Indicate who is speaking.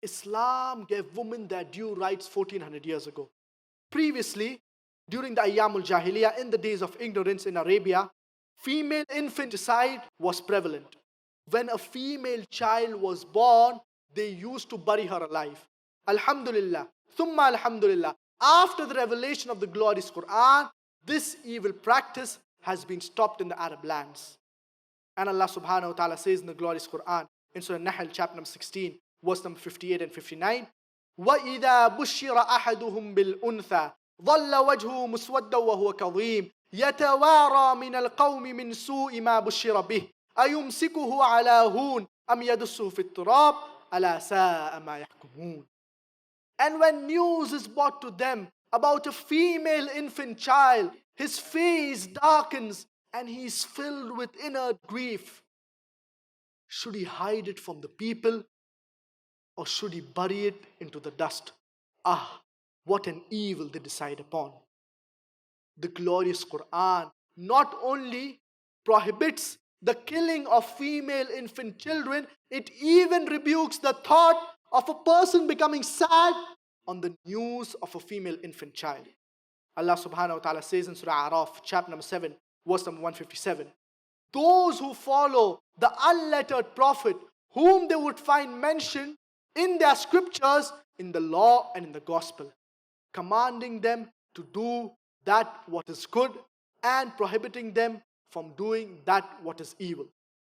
Speaker 1: Islam gave women their due rights 1400 years ago. Previously, during the Ayyamul Jahiliyyah, in the days of ignorance in Arabia, female infanticide was prevalent. When a female child was born, they used to bury her alive. Alhamdulillah, thumma alhamdulillah. After the revelation of the glorious Quran, this evil practice has been stopped in the Arab lands. And Allah subhanahu wa ta'ala says in the glorious Quran, in Surah Nahl, chapter number 16, verse number 58 and 59, وَإِذَا بُشِّرَ أَحَدُهُمْ بِالْأُنْثَى ظَلَّ وَجْهُهُ مُسْوَدًّا وَهُوَ كَظِيمٌ يَتَوَارَى مِنَ الْقَوْمِ مِنْ سُوءِ مَا بُشِّرَ بِهِ أَيُمْسِكُهُ عَلَى هُونٍ أَمْ يَدُسُّهُ فِي التُّرَابِ أَلَا سَاءَ مَا يَحْكُمُونَ. And when news is brought to them about a female infant child, his face darkens and he is filled with inner grief. Should he hide it from the people, or should he bury it into the dust? Ah, what an evil they decide upon. The glorious Quran not only prohibits the killing of female infant children, it even rebukes the thought of a person becoming sad on the news of a female infant child. Allah subhanahu wa ta'ala says in Surah Araf, chapter number 7, verse number 157, those who follow the unlettered prophet, whom they would find mentioned in their scriptures, in the law and in the gospel, commanding them to do that what is good and prohibiting them from doing that what is evil.